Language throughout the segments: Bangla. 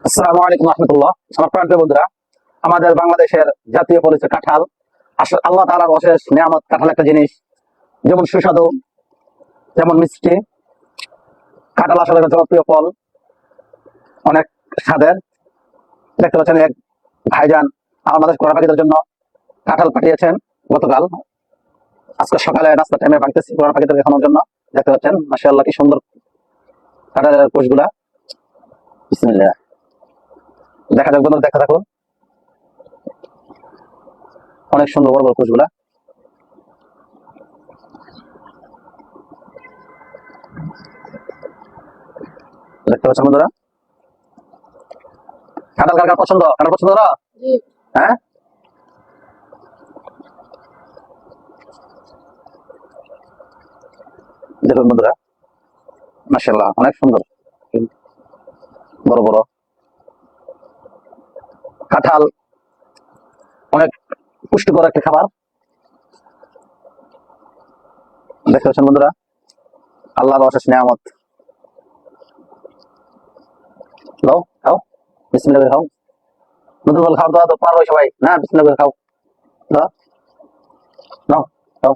আসসালামু আলাইকুম রহমতুল্লাহ। আমার প্রান্তীয় বন্ধুরা, আমাদের বাংলাদেশের জাতীয় পরিচয় কাঁঠাল। আসলে আল্লাহ তাআলার অশেষ নিয়ামত। কাঁঠাল একটা জিনিস যেমন সুস্বাদু, যেমন মিষ্টি। কাঁঠাল আসলে একটা জনপ্রিয় ফল, অনেক স্বাদের। দেখতে পাচ্ছেন এক ভাইজান আমাদের কোরআন পাখিদের জন্য কাঁঠাল পাঠিয়েছেন গতকাল। আজকে সকালে নাস্তার টাইমে ভাঙতেছি কোরআন পাখিদের দেখানোর জন্য। দেখতে পাচ্ছেন মাশাআল্লাহ কি সুন্দর কাঁঠালের কোষগুলা। বিসমিল্লাহ। দেখা যাক বন্ধুরা, দেখা থাকুন। অনেক সুন্দর বড় বড় কোষগুলা। দেখতে পাচ্ছেন বন্ধুরা, কাঁঠাল কার কার পছন্দ? কাঁঠাল পছন্দ না? হ্যাঁ, দেখুন বন্ধুরা, মাশাআল্লাহ অনেক সুন্দর বড় বড় কাঁঠাল। অনেক পুষ্টিকর একটা খাবার। দেখতে পাচ্ছেন বন্ধুরা, আল্লাহর অশেষ নিয়ামত। খাও খাও, বিসমিল্লাহ করে খাও। নতুন করে খাওয়ার দাওয়া তো পারবো সবাই না? বিসমিল্লাহ করে খাও, দাও, নাও, খাও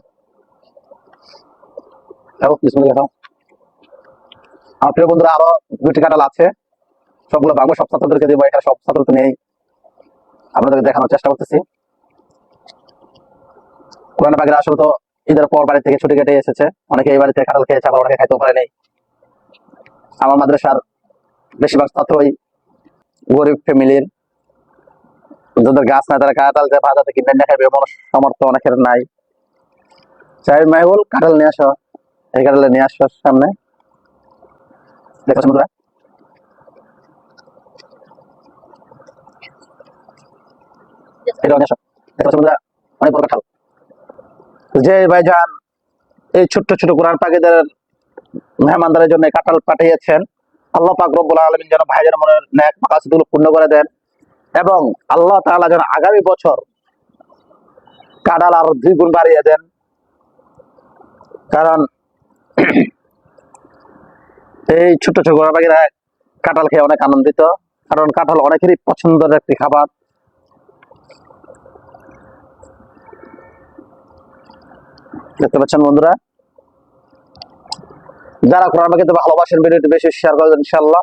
খাও, বিসমিল্লাহ করে খাও। আমার প্রিয় বন্ধুরা, আরো দুটি কাঁঠাল আছে, সবগুলো ভাঙবো, সব ছাত্রদেরকে দেবো। এখানে সব ছাত্র তো নেই, আপনাদেরকে দেখানোর চেষ্টা করতেছি। কোরআন পাখিরা আসলে তো ঈদের পর বাড়ি থেকে ছুটি কেটে এসেছে। অনেকে এই বাড়িতে কাঁঠাল খেয়েছে, আবার অনেকে খাইতেও পারে নেই। আমার মাদ্রাসার বেশিরভাগ ছাত্রই গরিব ফ্যামিলির, যাদের গাছ নাই তারা কাঁঠাল বাজাতে কিনে নিয়ে খাবে, এমন সামর্থ্য অনেকের নাই। চাই মাইবুল, কাঁঠাল নিয়ে আসো, এই কাঁঠালে নিয়ে আসো সামনে। দেখো বন্ধুরা, এটাও নিয়ে আসো। দেখো বন্ধুরা, অনেক বড় কাঁঠাল। যে ভাইজান এই ছোট্ট ছোট কোরআন পাখিদের মেহমানদারের জন্য কাঁঠাল পাঠিয়েছেন, আল্লাহ পাক রব্বুল আলামিন যেন ভাইজানের মনের নেক মাকাসিদগুলো পূর্ণ করে দেন, এবং আল্লাহ তাআলা যেন আগামী বছর কাঁঠাল আরো 2 গুণ বাড়িয়ে দেন। কারণ এই ছোট্ট ছোট কোরআন পাখিরা কাঁঠাল খেয়ে অনেক আনন্দিত। কারণ কাঁঠাল অনেকেরই পছন্দের একটি খাবার। দেখতে পাচ্ছেন বন্ধুরা, যারা কোরআন পাখিতে ভালোবাসেন ভিডিওটি বেশি শেয়ার করবেন ইনশাআল্লাহ।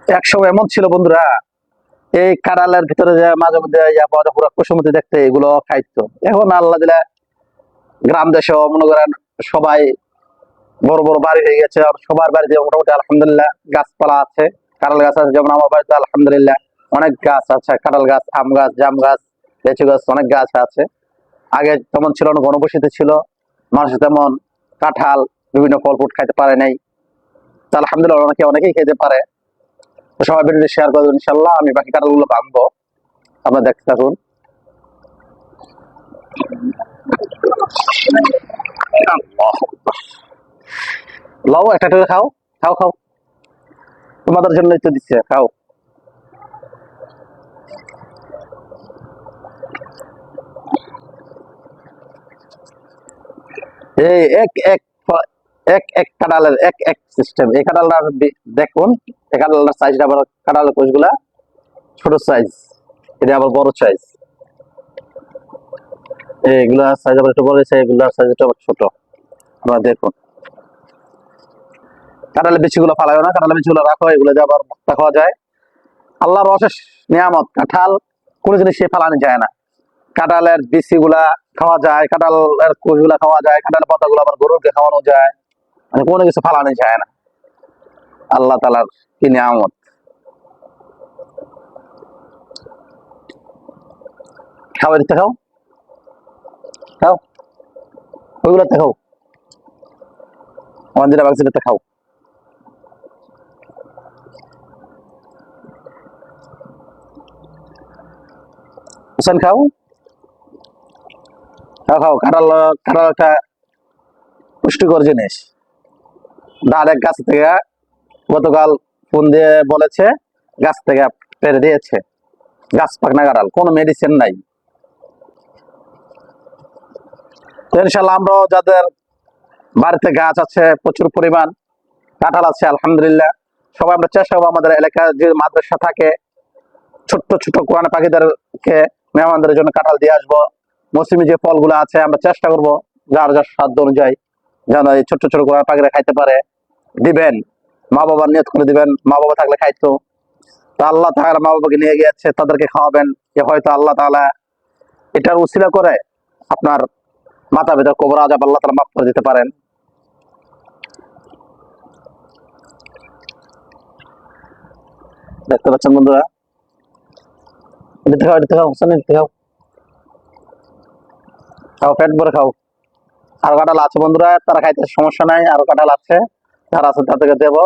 একসময় এমন ছিল বন্ধুরা, এই কাঁঠালের ভিতরে যে মাঝে মধ্যে পুরো কুসুমতি দেখতে এগুলো খাইতো। এখন আল্লাহ দিলে গ্রাম দেশে মনে করেন সবাই বড় বড় বাড়ি হয়ে গেছে, আর সবার বাড়িতে মোটামুটি আলহামদুলিল্লাহ গাছপালা আছে, কাঁঠাল গাছ আছে। যেমন আমার বাড়িতে আলহামদুলিল্লাহ অনেক গাছ আছে, কাঁঠাল গাছ, আম গাছ, জাম গাছ, লিচু গাছ, অনেক গাছ আছে। আগে তেমন ছিল না, ঘনবসতিতে ছিল, মানুষ তেমন কাঁঠাল বিভিন্ন ফল ফ্রুট খাইতে পারে নাই। তো আলহামদুলিল্লাহ অনেকেই খেতে পারে। তো সবাই ভিডিওটি শেয়ার করবেন ইনশাল্লাহ। আমি বাকি কাঁঠালগুলো ভাঙবো, আপনারা দেখতে থাকুন। লাও একটা করে খাও, খাও খাও, তোমাদের জন্যই তো দিচ্ছে, খাও। এই এক এক এক এক কাঁঠালের এক এক সিস্টেম। এই কাঁঠালটা দেখুন, এই কাঁঠালটার সাইজটা আবার, কাঁঠালের কোষগুলা ছোট সাইজ, এটা আবার বড় সাইজ। এইগুলা সাইজ আবার একটু বড় হয়েছে, এগুলার সাইজ একটু আবার ছোট। আপনারা দেখুন, কাঁঠালের বিচিগুলো ফালাইও না, কাঁঠালের বিচিগুলো রাখো, এগুলো দিয়ে আবার ভর্তা খাওয়া যায়। আল্লাহর অশেষ নিয়ামত কাঁঠাল, কোনো জিনিস সে ফালানো যায় না। কাঁঠালের বিচিগুলা খাওয়া যায়, কাঁঠালের কোষগুলা খাওয়া যায়, কাঁঠালের পাতাগুলো আবার গরুকে খাওয়ানো যায়, মানে কোনো কিছু ফালানো যায় না। আল্লাহ তাআলার কি নিয়ামত। খাও, এদিকে খাও, খাও, ওইগুলোতে খাও, আমার যেটা বাগছে খাও। হোসেন খাও, খাও খাও। কাঁঠাল, কাঁঠাল একটা পুষ্টিকর জিনিস। ডাইরেক্ট গাছ থেকে গতকাল ফোন দিয়ে বলেছে গাছ থেকে পেরে দিয়েছে। গাছ পাকনা কাঁঠাল, কোনো মেডিসিন নাই। তো ইনশাল্লাহ আমরা যাদের বাড়িতে গাছ আছে প্রচুর পরিমাণ, কাঁঠাল আছে আলহামদুলিল্লাহ, সবাই আমরা চেষ্টা করবো আমাদের এলাকায় যে মাদ্রাসা থাকে ছোট্ট ছোট্ট কোরআন পাখিদেরকে মেহমানদের জন্য কাঁঠাল দিয়ে আসবো। মৌসুমী যে ফলগুলো আছে আমরা চেষ্টা করব যার যার সাধ্য অনুযায়ী যেন এই ছোট্ট ছোট কোরআন পাখিরা খাইতে পারে। দিবেন, মা বাবার নিয়ত করে দিবেন, মা বাবা থাকলে খাইতো। তা আল্লাহ তাআলা মা বাবাকে নিয়ে গিয়েছে, তাদেরকে খাওয়াবেন, যে হয়তো আল্লাহ তাআলা এটার উসিলা করে আপনার মাতা পিতার কবর আযাব আল্লাহ তাআলা মাফ করে দিতে পারেন। দেখতে পাচ্ছেন বন্ধুরা, দিতে খাও হোসেন, দিতে খাও, খাও পেট ভরে খাও। আরো কাঁঠাল আছে বন্ধুরা, তারা খাইতে সমস্যা নাই, আরো কাঁঠাল আছে, যারা আছে তাদেরকে দেবো।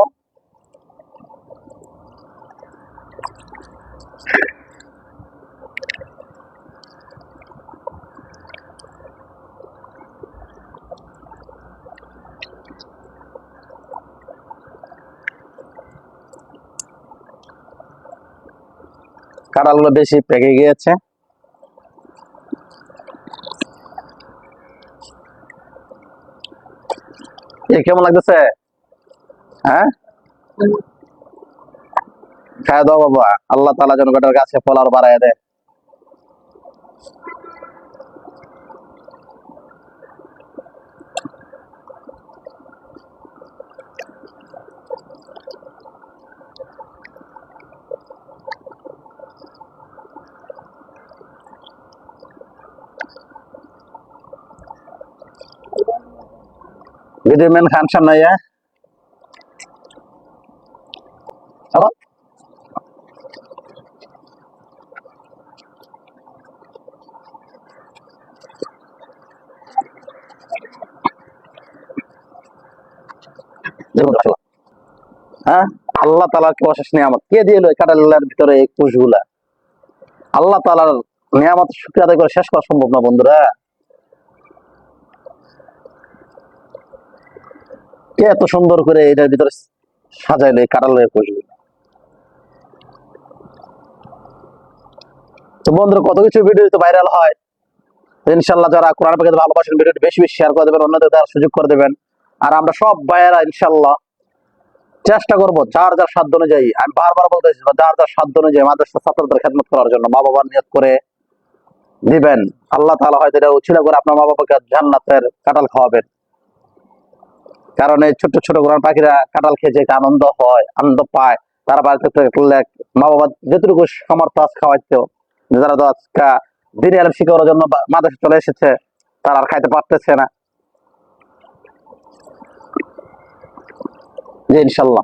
কাঁঠালগুলো বেশি পেকে গিয়েছে। কেমন লাগতেছে? হ্যাঁ, খায় দাও বাবা, আল্লাহ তাআলা যেন কাঁঠাল গাছে ফল আর বাড়ায় দেয়। ভিটামিন খান সামনে চলো। হ্যাঁ, আল্লাহ তাআলার কি অশেষ নিয়ামত, কে দিল এই কাঁঠালের ভিতরে এই কোষগুলা? আল্লাহ তাআলার নিয়ামত শুকরিয়া আদায় করে শেষ করা সম্ভব না বন্ধুরা। কে এত সুন্দর করে এটার ভিতরে সাজাইলো এই কাঁঠালের কোষগুলো? তো বন্ধুরা, কত কিছু ভিডিও তো ভাইরাল হয়। ইনশাল্লাহ যারা কোরআন পাকে ভালোবাসেন ভিডিওটি বেশি বেশি শেয়ার করে দেবেন, অন্যদের দেওয়ার সুযোগ করে দেবেন। আর আমরা সব ভাইয়েরা ইনশাল্লাহ চেষ্টা করবো যার যার সাধ্য অনুযায়ী, আমি বারবার বলতেছি যার যার সাধ্য অনুযায়ী মাদ্রাসা ছাত্রদের খেদমত করার জন্য মা বাবার নিয়ত করে দিবেন। আল্লাহ তাআলা হয়তো এটা উছিলা করে আপনার মা বাবাকে জান্নাতের কাঁঠাল খাওয়াবেন। কারণ এই ছোট ছোট কোরআন পাখিরা কাঁঠাল খেয়ে যে আনন্দ হয়, আনন্দ পায়, তারা বাড়িতে মা বাবা যেটুকু সমর্থ আছে খাওয়াইতেও, যারা তো আজকে দিনে আলেম শিখানোর জন্য মাদ্রাসা চলে এসেছে, তারা আর খাইতে পারতেছে না। জি ইনশাল্লাহ।